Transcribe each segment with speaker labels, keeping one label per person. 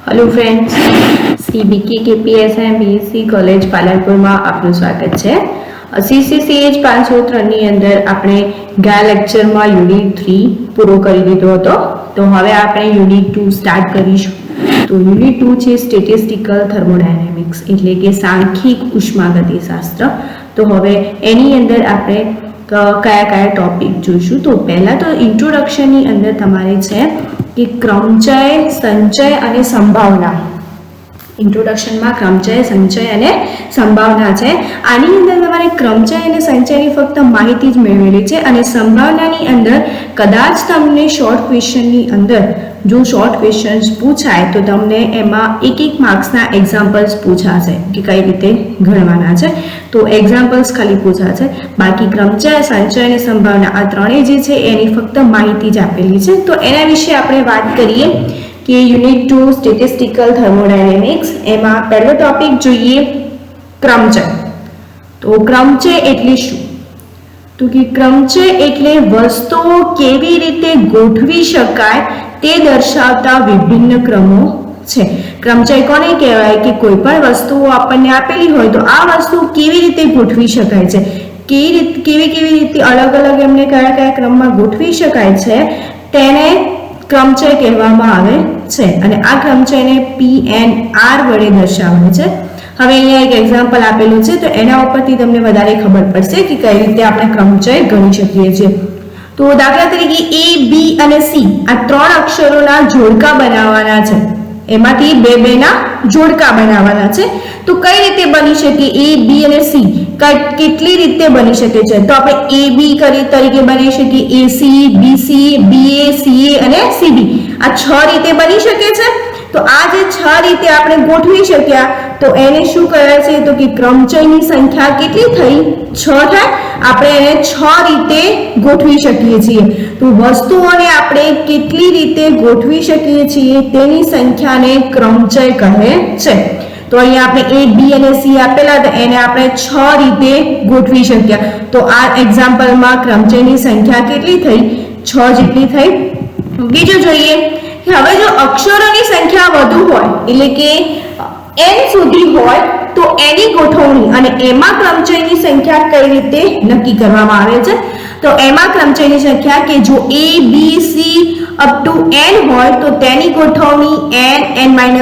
Speaker 1: Hello friends, CBK KPSM BSc college Palanpur में आपનું સ્વાગત છે। CCCH 503 ની અંદર આપણે ગયા લેક્ચરમાં યુનિટ 3 પૂરો કરી દીધો હતો। તો હવે આપણે યુનિટ 2 સ્ટાર્ટ કરીશું। તો યુનિટ 2 છે સ્ટેટિસ્ટિકલ થર્મોડાયનેમિક્સ એટલે કે સાંખ્યિક ઉષ્માગતિશાસ્ત્ર। તો હવે એની અંદર આપણે કયા ટોપિક જોઈશું। તો પહેલા તો ઇન્ટ્રોડક્શનની અંદર તમારે છે कि क्रमचय संचय अने संभावना। इंट्रोडक्शन में क्रमचय संचय अने संभावना है। आनी अंदर तमारे क्रमचय अने संचयनी फक्त माहिती ज मेळवेली छे अने संभावनानी अंदर कदाच तमने शॉर्ट क्वेश्चननी अंदर जो शॉर्ट क्वेश्चन्स पूछाय तो तमने एमां एक मार्क्सना एक्जाम्पल्स पूछाशे कि कई रीते गणवाना छे। तो एक्जाम्पल्स खाली पूछाशे, बाकी क्रमचय संचय अने संभावना आ त्रणेय जे छे एनी फक्त माहिती ज आपेली छे। तो एना विषे आपणे वात करीए कि यूनिट 2 स्टेटिस्टिकल थर्मोडायनेमिक्स एमां पहलो टॉपिक जोईए क्रमचय। तो क्रमचय एटले शुं? तो कि क्रमचय एटले वस्तुओ केवी रीते गोठवी शकाय ते दर्शावता विभिन्न क्रमो छे। क्रमचय कोने कहेवाय कि कोई पण वस्तुओ आपणे आपेली होय तो आ वस्तु केवी रीते गोठवी शकाय छे, केवी रीते अलग अलग एमने कया क्रममां गोठवी शकाय छे तेने क्रमचय कहेवामां आवे छे। अने आ क्रमचयने PNR वडे दर्शावाय छे। હવે અહીંયા એક એક્ઝામ્પલ આપેલું છે તો એના ઉપરથી તમને વધારે ખબર પડશે કે કઈ રીતે આપણે क्रमचय ગણી શકીએ છીએ। તો દાખલા તરીકે A, B અને C આ ત્રણ અક્ષરોના જોડકા બનાવવાના છે, એમાંથી બે ના જોડકા બનાવવાના છે। તો કઈ રીતે બની શકે A, B અને C? કેટલી રીતે બની શકે છે? તો આપણે AB તરીકે બનાવી શકીએ AC, BC, BA, CA અને CB। આ 6 રીતે બની શકે છે। तो आ जे 6 रीते आपणे गोठवी शक्या तो एने शुं कहेवाय छे? तो कि क्रमचयनी संख्या केटली थई? 6 थाय। आपणे एने 6 रीते गोठवी शकीए छीए। तो वस्तुओने आपणे केटली रीते गोठवी शकीए छीए तेनी संख्याने क्रमचय कहे छे। तो अहींया आपणे A, B અને C आपेला तो एने आपणे 6 रीते गोठवी शक्या। तो आ एक्जाम्पलमां क्रमचयनी संख्या केटली थई? 6 जेटली थई। बीजुं जोईए હવે જો અક્ષરોની સંખ્યા વધુ હોય એટલે કે n સુધી હોય તો એની ગોઠવણી અને એમાં ક્રમચયની સંખ્યા કઈ રીતે નક્કી કરવામાં આવે છે? તો એમાં ક્રમચયની સંખ્યા કે જો A, B, C up to n હોય તો તેની ગોઠવણી n, n-1,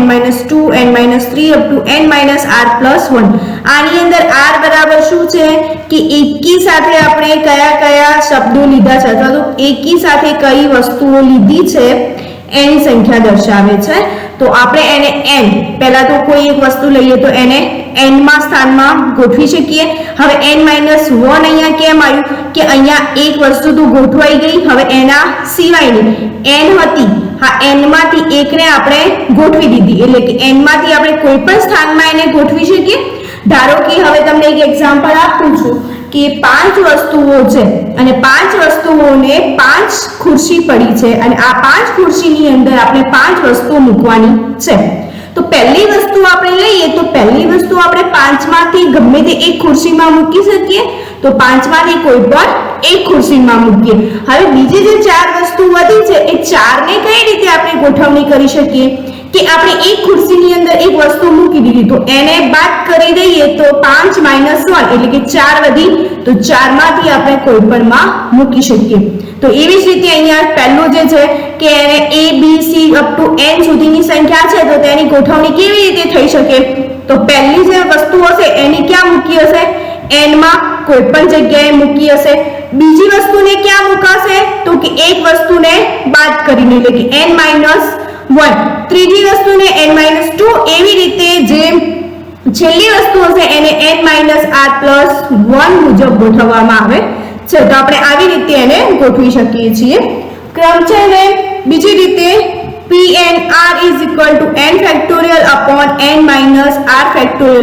Speaker 1: n-2, n-3 up to n-r+1। આની અંદર r બરાબર શું છે કે એકી સાથે આપણે કયા શબ્દો લીધા છે અથવા તો એકી સાથે કઈ વસ્તુઓ લીધી છે એની સંખ્યા દર્શાવે છે। તો આપણે એને n પહેલા તો કોઈ એક વસ્તુ લઈએ તો એને n માં સ્થાનમાં ગોઠવી શકીએ। હવે n-1 અહીંયા કેમ આવ્યું કે અહીંયા એક વસ્તુ તો ગોઠવાઈ ગઈ, હવે એના સિવાયની n હતી, હા n માંથી એકને આપણે ગોઠવી દીધી એટલે કે n માંથી આપણે કોઈ પણ સ્થાનમાં એને ગોઠવી શકીએ। ધારો કે હવે તમને એક એક્ઝામ્પલ આપું છું કે 5 વસ્તુઓ છે અને 5 વસ્તુઓને 5 ખુરશી પડી છે અને આ 5 ખુરશીની અંદર આપણે 5 વસ્તુઓ મૂકવાની છે। તો પહેલી વસ્તુ આપણે લઈએ તો પહેલી વસ્તુ આપણે 5 માંથી ગમે તે એક ખુરશીમાં મૂકી શકીએ। તો 5 માંથી કોઈ પણ એક ખુરશીમાં મૂકીએ। હવે બીજી જે 4 વસ્તુ વધી છે એ 4 ને કઈ રીતે આપણે ગોઠવણી કરી શકીએ કે આપણે એક ખુરશીની અંદર એક વસ્તુ મૂકી દીધી તો એને બાદ કરી દઈએ તો 5 - 1 એટલે કે 4 વધી તો 4 માંથી આપણે કોઈ પણમાં મૂકી શકીએ। તો એવી જ રીતે અહીંયા પહેલું જે છે કે એને A, B, C up to n સુધીની સંખ્યા છે તો તેની ગોઠવણી કેવી રીતે થઈ શકે? તો પહેલી જે વસ્તુ હશે એની ક્યાં મૂકી હશે? n માં કોઈ પણ જગ્યાએ મૂકી હશે। બીજી વસ્તુને ક્યાં મૂકાશે? તો કે એક વસ્તુને બાદ કરીને એટલે કે n-1। ત્રીજી વસ્તુને n-2 એવી રીતે જે છેલ્લી વસ્તુ હશે એને n-r+1 મુજબ ગોઠવવામાં આવે છે। તો આપણે આવી રીતે એને ગોઠવી શકીએ છીએ। ક્રમચયને બીજી રીતે PNR = n⁴n-r⁴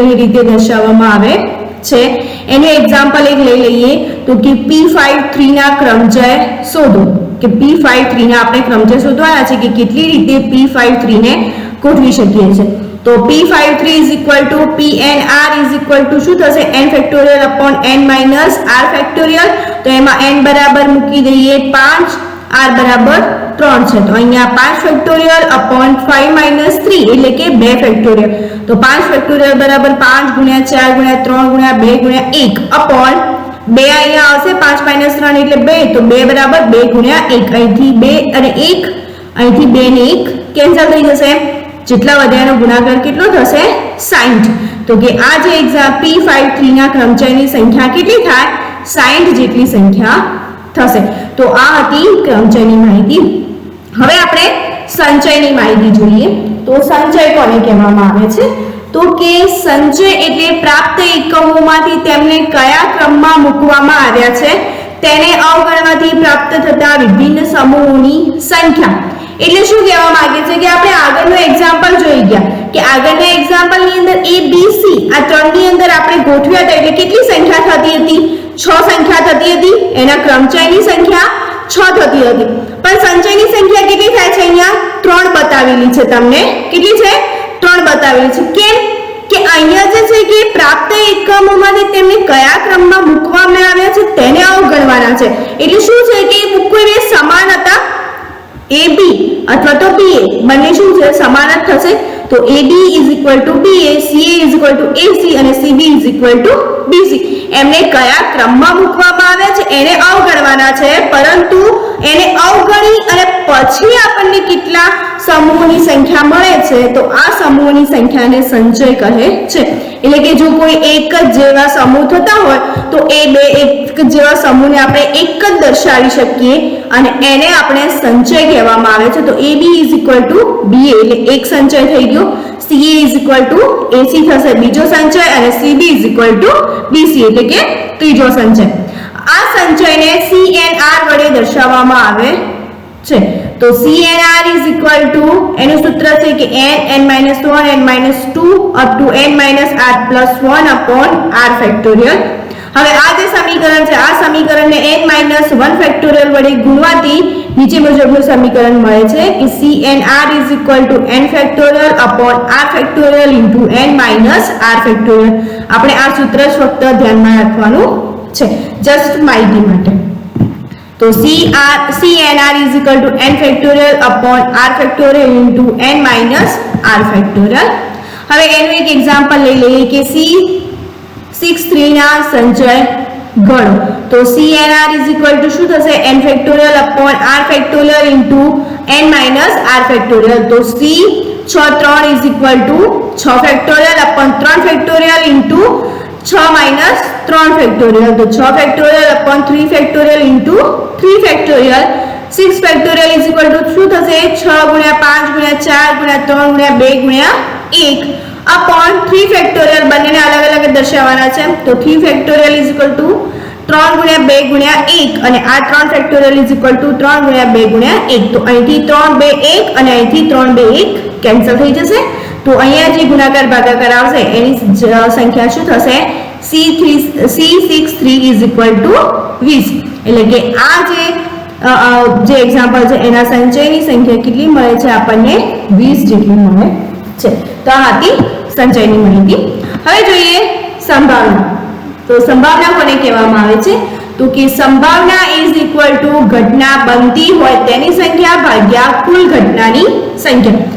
Speaker 1: ની રીતે દર્શાવવામાં આવે છે। એનું એક્ઝામ્પલ એક લઈ લઈએ તો કે P53 ના ક્રમચય શોધો કે P53 ના આપણે ક્રમચય શોધવાના છે કે કેટલી રીતે P53 ને ગોઠવી શકીએ છીએ। તો P53 = PNR = શું થશે? n⁴n-r⁴। તો એમાં n બરાબર મૂકી દઈએ 5 r બરાબર 3 છે, તો અહીંયા 5 ફેક્ટોરિયલ upon 5 - 3 એટલે કે 2 ફેક્ટોરિયલ, તો 5 ફેક્ટોરિયલ બરાબર 5 × 4 × 3 × 2 × 1 upon 2 અહીંયા આવશે 5 - 3 એટલે 2, તો 2 બરાબર 2 × 1, અહીંથી 2 અને 1, અહીંથી 2 ને 1 કેન્સલ થઈ જશે, જેટલા વધ્યાનો ગુણાકાર કેટલો થશે 60, તો કે આ જે એક્ઝામ P53 ના કર્મચારીની સંખ્યા કેટલી થાય 60 જેટલી સંખ્યા થશે। તો આ હતી કર્મચારીની માહિતી। હવે આપણે સંચયની માહિતી જોઈએ। તો સંચય કોને કહેવામાં આવે છે, તો કે સંચય એટલે પ્રાપ્ત એકમોમાંથી તેમને કયા ક્રમમાં મૂકવામાં આવ્યા છે તેને અવગણવાથી પ્રાપ્ત થતા વિભિન્ન સમૂહોની સંખ્યા। એટલે શું કહેવા માંગે છે કે આપણે આગળનો એક્ઝામ્પલ જોઈ ગયા કે આગળના એક્ઝામ્પલની અંદર A B C આ ત્રણની અંદર આપણે ગોઠવ્યા હતા એટલે કેટલી સંખ્યા થતી હતી 6 સંખ્યા થતી હતી, એના કર્મચારીની સંખ્યા 6 થતી હતી, પણ સંચયની સંખ્યા કેટલી થાય છે અહીંયા 3 બતાવેલી છે, તમને કેટલી છે 3 બતાવેલી છે। કેમ કે અહીંયા જે છે કે પ્રાપ્ત એકમોમાંથી તેમને કયા ક્રમમાં મૂકવામાં આવ્યા છે તેને અવગણવાના છે, એટલે શું છે કે કોઈ સમાન હતા AB અથવા તો BA બંને શું છે સમાન જ થશે, તો AD = BA, CA = AC અને CB = BC એમને કયા ક્રમમાં મૂકવામાં આવ્યા છે એને અવગણવાના છે, પરંતુ એને અવગણી અને પછી આપણને કેટલા સમૂહોની સંખ્યા મળે છે તો આ સમૂહોની સંખ્યાને સંચય કહે છે। એટલે કે જો કોઈ એક જ જેવા સમૂહ થતા હોય તો એ બે એક જેવા સમૂહને આપણે એક જ દર્શાવી શકીએ અને એને આપણે સંચય કહેવામાં આવે છે। તો AB = BA એટલે એક સંચય થઈ ગયો, CA = AC થશે બીજો સંચય અને CB = BC એટલે કે ત્રીજો સંચય। આ સંચયને CNR વડે દર્શાવવામાં આવે છે। તો CNR = એનું સૂત્ર છે કે n - 1 n - 2 up to n - r+1 upon r factorial. હવે આ જે સમીકરણ છે આ સમીકરણને n - 1 ફેક્ટોરિયલ વડે ગુણવાથી નીચે મુજબનું સમીકરણ મળે છે કે CNR = n factorial upon r factorial into n - r factorial. આપણે આ સૂત્ર જ ફક્ત ધ્યાનમાં રાખવાનું છે જસ્ટ માહિતી માટે। તો CNR = n factorial upon r factorial into n - r factorial. હવે એનું એક એક્ઝામ્પલ લઈ લઈએ કે C63 ના સંચય ગણો। તો CNR = શું થશે n factorial upon r factorial into n - r factorial. તો C63 = 6 factorial upon 3 factorial into 6 - 3 factorial. તો 6 factorial upon 3 factorial into 3 factorial. 6 factorial શું થશે 6 × 5 × 4 × 3 × 2 × 1 upon 3 ફેક્ટોરિયલ બંનેને અલગ અલગ દર્શાવવાના છે। તો 3 ફેક્ટોરિયલ = 3 × 2 × 1 અને આ 3 ફેક્ટોરિયલ = 3 × 2 × 1, તો અહીંથી 3 2 1 અને અહીંથી 3 2 1 કેન્સલ થઈ જશે। તો અહીંયા જે ગુણાકાર ભાગાકાર આવશે એની સંખ્યા શું થશે C63 = 20, એટલે કે આ જે એક્ઝામ્પલ છે એના સંચયની સંખ્યા કેટલી મળે છે આપણને 20 જેટલી મળે છે। તો આ હતી સંચયની માહિતી। હવે જોઈએ સંભાવના। તો સંભાવના કોને કહેવામાં આવે છે, તો કે સંભાવના = ઘટના બનતી હોય તેની સંખ્યા ભાગ્યા કુલ ઘટનાની સંખ્યા।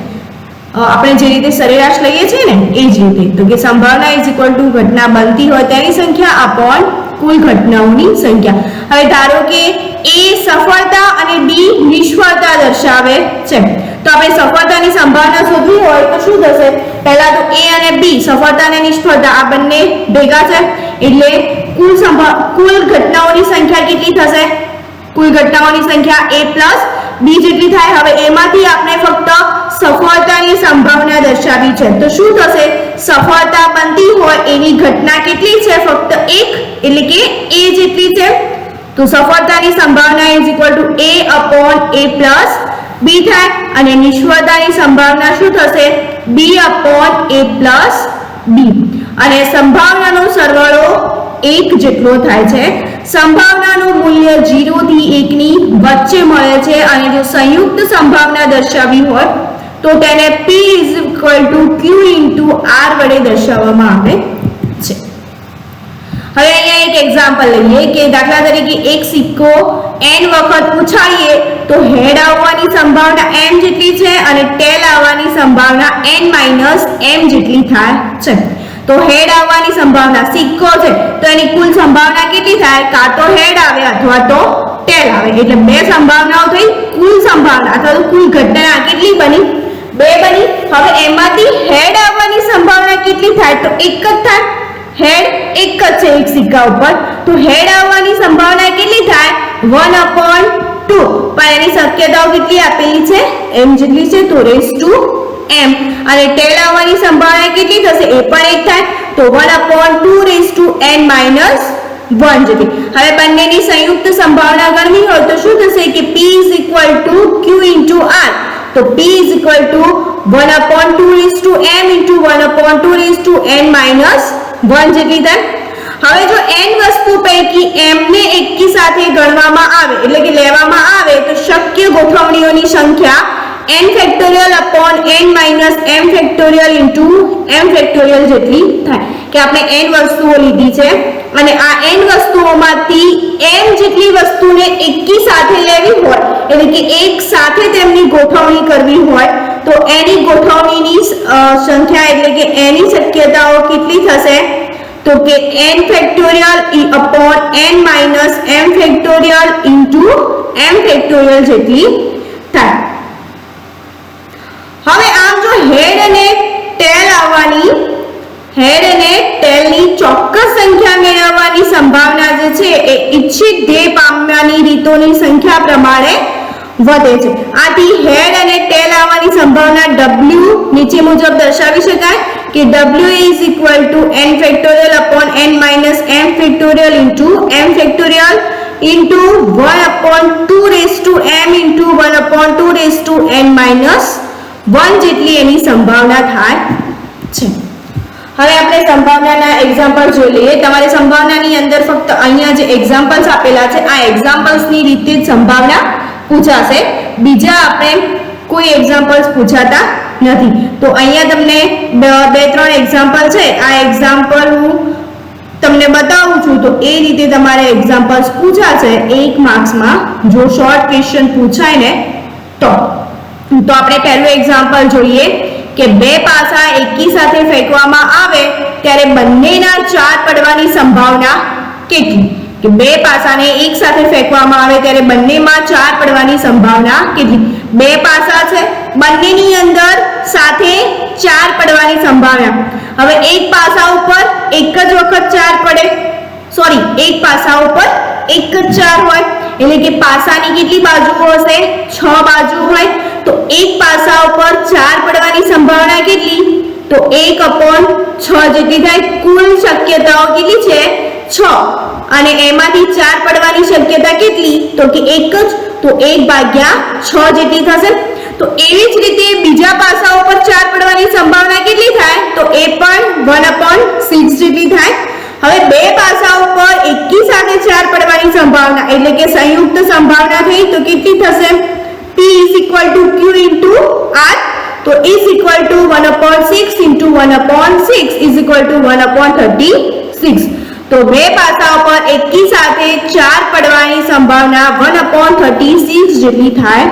Speaker 1: આપણે જે રીતે સરેરાશ લઈએ છીએ ને એ જ રીતે, તો કે સંભાવના = ઘટના બનતી હોય તેની સંખ્યા upon કુલ ઘટનાઓની સંખ્યા। હવે ધારો કે A સફળતા અને B નિષ્ફળતા દર્શાવે છે, તો આપણે સફળતાની સંભાવના શોધવી હોય તો શું થશે, પહેલા તો A અને B સફળતા અને નિષ્ફળતા આ બંને ભેગા છે એટલે કુલ ઘટનાઓની સંખ્યા કેટલી થશે, કુલ ઘટનાઓની સંખ્યા A + B જેટલી થાય। હવે એમાંથી આપણે ફક્ત સફળતાની સંભાવના દર્શાવી છે, તો શું થશે સફળતા બનતી હોય એની ઘટના કેટલી છે ફક્ત 1 એટલે કે A જેટલી છે। તો સફળતાની સંભાવના = A/A + B થાય અને નિષ્ફળતાની સંભાવના શું થશે B/A + B અને સંભાવનાનો સરવાળો 1 જેટલો થાય છે। સંભાવનાનું મૂલ્ય 0 થી 1 ની વચ્ચે મળે છે અને જો સંયુક્ત સંભાવના દર્શાવવી હોય તો તેને P = Q × R વડે દર્શાવવામાં આવે છે। હવે અહીંયા એક એક્ઝામ્પલ લઈએ કે દાખલા તરીકે એક સિક્કો n વખત પૂછાઈએ તો હેડ આવવાની સંભાવના m જેટલી છે અને ટેલ આવવાની સંભાવના n - m જેટલી થાય છે. તો હેડ આવવાની સંભાવના સિક્કો છે તો એની કુલ સંભાવના કેટલી થાય? કાં તો હેડ આવે અથવા તો ટેલ આવે. એટલે બે સંભાવનાઓ થઈ, કુલ સંભાવના અથવા તો કુલ ઘટના કેટલી બની? 2 બની. હવે એમાંથી હેડ આવવાની સંભાવના કેટલી થાય? તો એક જ થાય. હેડ એક જ છે એક સિક્કા ઉપર, તો હેડ આવવાની સંભાવના કેટલી થાય? 1/2. પણ એની શક્યતાઓ કેટલી આપેલી છે? m જેટલી છે, તો રેઝ ટુ m. અને ટેલ આવવાની સંભાવના કેટલી થશે? એ પણ એક થાય, તો 1/2 રેઝ ટુ n - 1 જેટલી. હવે બંનેની સંયુક્ત સંભાવના ગણવી હોય તો શું થશે કે p q * r. તો p = 1/2 m * 1/2 n - 1 જેટલી થાય. હવે જો n વસ્તુ પૈકી m ને એકી સાથે ગણવામાં આવે એટલે કે લેવામાં આવે તો શક્ય ગોઠવણીઓની સંખ્યા n factorial upon n minus m factorial into m factorial જેટલી થાય. કે આપણે n વસ્તુઓ લીધી છે અને આ n વસ્તુઓમાંથી m જેટલી વસ્તુને એકી સાથે લેવી હોય એટલે કે એક સાથે તેમની ગોઠવણી કરવી હોય તો એની ગોઠવણીની સંખ્યા એટલે કે એની શક્યતાઓ કેટલી થશે? તો કે n factorial upon n minus m factorial into m factorial જેટલી થાય. હવે આમ જો હેડ અને ટેલ આવવાની ચોક્કસ સંખ્યા મેળવવાની સંભાવના જે છે એ ઇચ્છિત ધ્યેય પામવાની રીતોની સંખ્યા પ્રમાણે વધે છે. આથી હેડ અને ટેલ આવવાની સંભાવના w નીચે મુજબ દર્શાવી શકાય કે w = n factorial upon n minus m factorial into m factorial into 1/2 raised to m into 1/2 raised to n minus 1 જેટલી એની સંભાવના થાય છે. હવે આપણે સંભાવનાના એક્ઝામ્પલ જોઈ લઈએ. તમારે સંભાવનાની અંદર ફક્ત અહીંયા જે એક્ઝામ્પલ્સ આપેલા છે આ એક્ઝામ્પલ્સની રીતે જ સંભાવના પૂછાશે. બીજા આપણે કોઈ એક્ઝામ્પલ્સ પૂછાતા નથી. તો અહીંયા તમને 2-3 એક્ઝામ્પલ છે. આ એક્ઝામ્પલ હું તમને બતાવું છું તો એ રીતે તમારે એક્ઝામ્પલ્સ પૂછાશે 1 માર્ક્સમાં જો શોર્ટ ક્વેશ્ચન પૂછાય ને તો આપણે પહેલું એક્ઝામ્પલ જોઈએ કે બે પાસા એકી સાથે ફેંકવામાં આવે ત્યારે બંનેના 4 પડવાની સંભાવના કેટલી? કે બે પાસાને એક સાથે ફેંકવામાં આવે ત્યારે બંનેમાં 4 પડવાની સંભાવના કેટલી? બે પાસા છે, બંનેની અંદર સાથે 4 પડવાની સંભાવના. હવે એક પાસા ઉપર એક જ વખત 4 પડે, સોરી એક પાસા ઉપર એક જ 4 હોય એટલે કે પાસાની કેટલી બાજુઓ હશે? 6 બાજુ હોય તો એક પાસા ઉપર 4 પડવાની સંભાવના કેટલી? તો 1/6 જેટલી થાય. કુલ શક્યતાઓ કેટલી છે? 6. અને એમાંથી 4 પડવાની શક્યતા કેટલી? તો કે એક જ, તો 1/6 જેટલી થશે. તો એવી જ રીતે બીજા પાસા ઉપર 4 પડવાની સંભાવના કેટલી થાય? તો એ પણ 1/6 જેટલી થાય. હવે બે પાસા ઉપર એકી સાથે 4 પડવાની સંભાવના એટલે કે સંયુક્ત સંભાવના થઈ તો કેટલી થશે? p = q into r. તો is equal to 1/6 into 1/6 is equal to 1/36. તો બે પાસા ઉપર એકી સાથે 4 પડવાની સંભાવના 1/36 જેટલી થાય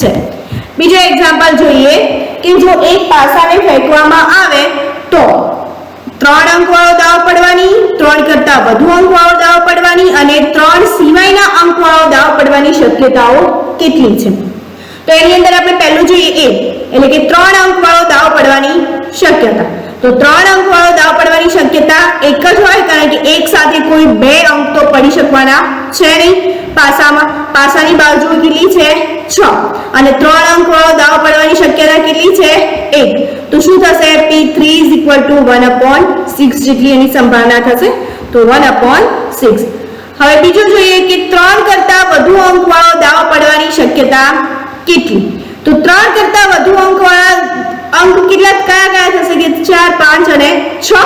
Speaker 1: છે. બીજો એક્ઝામ્પલ જોઈએ કે જો એક પાસાને ફેંકવામાં આવે તો 3 અંકવાળો દાવ પડવાની, 3 કરતા વધુ અંકવાળો દાવ પડવાની અને 3 સિવાયના અંકવાળો દાવ પડવાની શક્યતાઓ કેટલી છે? તો એની અંદર આપણે પહેલું જોઈએ a એટલે કે 3 અંકવાળો દાવ પડવાની શક્યતા. તો 3 અંકવાળો દાવ પડવાની શક્યતા એક જ હોય કારણ કે એક સાથે કોઈ 2 અંક તો પડી શકવાના છે નહીં. પાસાની બાજુ કેટલી છે? 6 અને 3 અંકવાળો દાવ પડવાની શક્યતા કેટલી છે? 1. તો શું થશે? p3 = 1/6 જેટલી એની સંભાવના થશે. તો 1/6. હવે બીજું જોઈએ કે 3 કરતા વધુ અંકવાળો દાવ પડવાની શક્યતા કેટલી? તો 3 કરતા વધુ અંકવાળા અંક કેટલા કયા થશે? કે 4, 5 અને 6.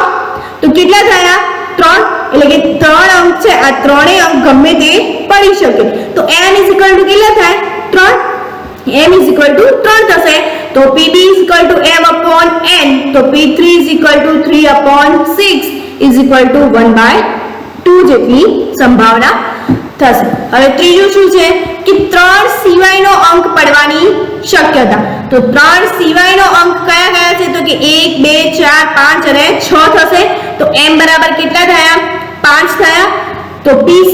Speaker 1: તો કેટલા થયા? 3. એટલે કે 3 અંક છે, આ ત્રણેય અંક ગમે તે પડી શકે. તો n = કેટલા થાય? 3. m = 3 થશે. તો pb = m/n. તો p3 = 3/6 is equal to 1/3. 2 જેટલી સંભાવના થશે. હવે ત્રીજું શું છે કે 3 સિવાયનો અંક પડવાની શક્યતા. તો 3 સિવાયનો અંક કયા કયા છે તો કે 1 2 4 5 અને 6 થશે. તો m બરાબર કેટલા થયા 5 થયા. તો PC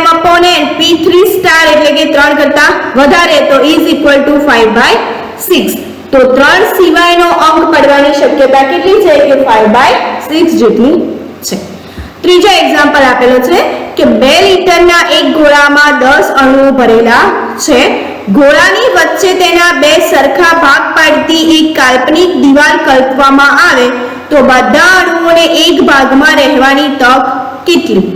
Speaker 1: m/n P3 સ્ટાર એટલે કે 3 કરતા વધારે તો is 5/6. તો 3 સિવાયનો અંક પડવાની શક્યતા કેટલી છે કે 5/6 જેટલી છે. ત્રીજો એક્ઝામ્પલ આપેલો છે કે 2 લીટરના એક ગોળામાં 10 અણુઓ ભરેલા છે. ગોળાની વચ્ચે તેના 2 સરખા ભાગ પાડતી એક કાલ્પનિક દીવાલ કલ્પવામાં આવે તો બધા અણુઓને એક ભાગમાં રહેવાની તક કેટલી?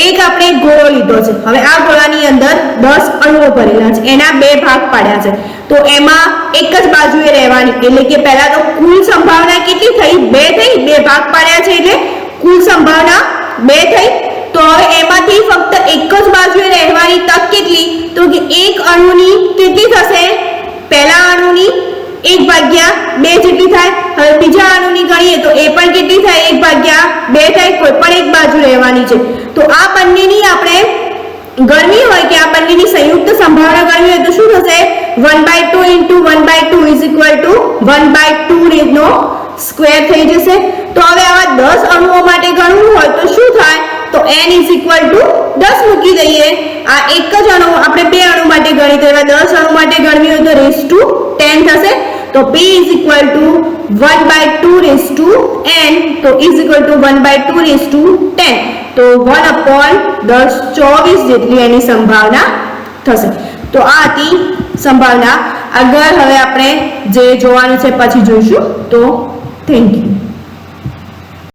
Speaker 1: એક આપણે ગોળો લીધો છે. હવે આ ગોળાની અંદર 10 અણુઓ ભરેલા છે, એના 2 ભાગ પાડ્યા છે. તો એમાં એક જ બાજુએ રહેવાની એટલે કે પહેલા તો કુલ સંભાવના કેટલી થઈ 2 થઈ. 2 ભાગ પાડ્યા છે એટલે કુલ સંભાવના 2 થઈ. તો હવે એમાંથી ફક્ત એક જ બાજુએ રહેવાની તક કેટલી તો કે એક અણુની કેટલી થશે પહેલા અણુની 1/2 જેટલી થાય. હવે બીજા અણુની ગણીએ તો એ પણ કેટલી થાય 1/2 થાય. કોઈ પણ એક બાજુ રહેવાની છે. તો આ બંનેની આપણે ગણવી હોય કે આ બંનેની સંયુક્ત સંભાવના ગણવી હોય તો શું થશે 1/2 * 1/2 = 1/2 નો સ્ક્વેર થઈ જશે. તો હવે આવા 10 અણુઓ માટે ગણવું હોય તો શું થાય તો n = 10 મૂકી દઈએ. આ એક જ અણુ આપણે 2 અણુ માટે ગણી તો એવા 10 અણુ માટે ગણવી હોય તો raised to 10 થશે. તો p = 1/2 n તો is = 1/2 તો 1/10 24 જેટલી એની સંભાવના થશે. તો આ હતી સંભાવના. આગળ હવે આપણે જે જોવાનું છે પછી જોઈશું. તો થેન્ક યુ.